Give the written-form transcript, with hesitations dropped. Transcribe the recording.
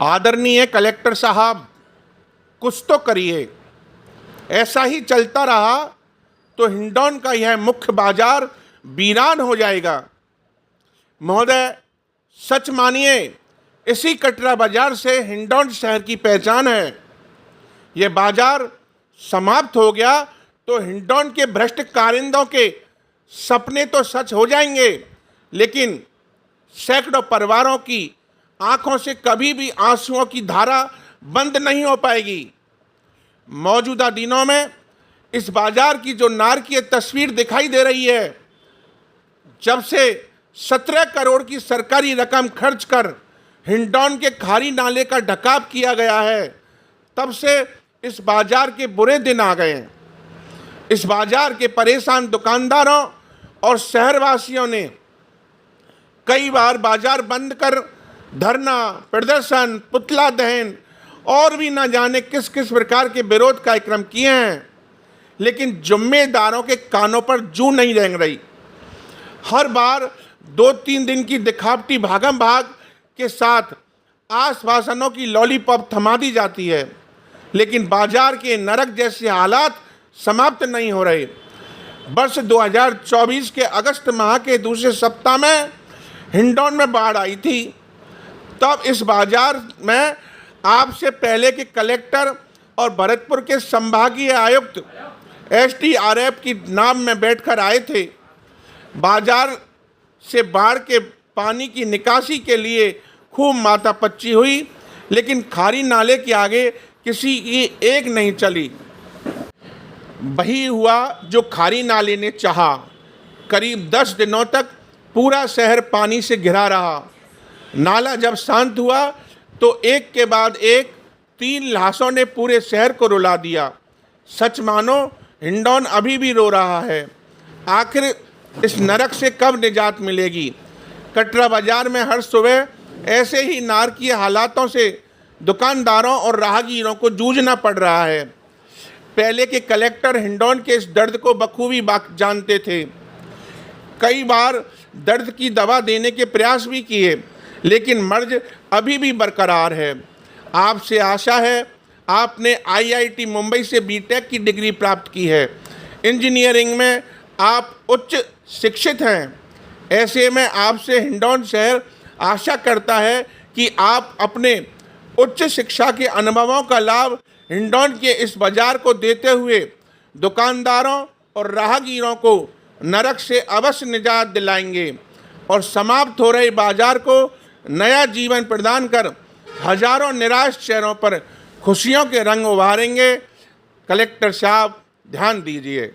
आदरणीय कलेक्टर साहब, कुछ तो करिए। ऐसा ही चलता रहा तो हिंडौन का यह मुख्य बाजार वीरान हो जाएगा। महोदय, सच मानिए, इसी कटरा बाजार से हिंडौन शहर की पहचान है। यह बाजार समाप्त हो गया तो हिंडौन के भ्रष्ट कारिंदों के सपने तो सच हो जाएंगे, लेकिन सैकड़ों परिवारों की आंखों से कभी भी आंसुओं की धारा बंद नहीं हो पाएगी। मौजूदा दिनों में इस बाजार की जो नारकीय तस्वीर दिखाई दे रही है, जब से 17 करोड़ की सरकारी रकम खर्च कर हिंडौन के खारी नाले का ढकाव किया गया है, तब से इस बाजार के बुरे दिन आ गए हैं। इस बाजार के परेशान दुकानदारों और शहरवासियों ने कई बार बाजार बंद कर धरना प्रदर्शन, पुतला दहन और भी न जाने किस किस प्रकार के विरोध कार्यक्रम किए हैं, लेकिन जिम्मेदारों के कानों पर जूं नहीं रेंग रही। हर बार 2-3 दिन की दिखावटी भागम भाग के साथ आश्वासनों की लॉलीपॉप थमा दी जाती है, लेकिन बाजार के नरक जैसे हालात समाप्त नहीं हो रहे। वर्ष 2024 के अगस्त माह के दूसरे सप्ताह में हिंडौन में बाढ़ आई थी। तब इस बाजार में आपसे पहले के कलेक्टर और भरतपुर के संभागीय आयुक्त SDRF की नाम में बैठकर आए थे। बाजार से बाढ़ के पानी की निकासी के लिए खूब माथापच्ची हुई, लेकिन खारी नाले के आगे किसी की एक नहीं चली। वही हुआ जो खारी नाले ने चाहा। करीब 10 दिनों तक पूरा शहर पानी से घिरा रहा। नाला जब शांत हुआ तो एक के बाद एक 3 लाशों ने पूरे शहर को रुला दिया। सच मानो, हिंडौन अभी भी रो रहा है। आखिर इस नरक से कब निजात मिलेगी? कटरा बाजार में हर सुबह ऐसे ही नारकीय हालातों से दुकानदारों और राहगीरों को जूझना पड़ रहा है। पहले के कलेक्टर हिंडौन के इस दर्द को बखूबी जानते थे। कई बार दर्द की दवा देने के प्रयास भी किए, लेकिन मर्ज अभी भी बरकरार है। आपसे आशा है, आपने IIT मुंबई से BTech की डिग्री प्राप्त की है। इंजीनियरिंग में आप उच्च शिक्षित हैं। ऐसे में आपसे हिंडौन शहर आशा करता है कि आप अपने उच्च शिक्षा के अनुभवों का लाभ हिंडौन के इस बाजार को देते हुए दुकानदारों और राहगीरों को नरक से अवश्य निजात दिलाएंगे और समाप्त हो रहे बाजार को नया जीवन प्रदान कर हजारों निराश चेहरों पर खुशियों के रंग उभारेंगे। कलेक्टर साहब, ध्यान दीजिए।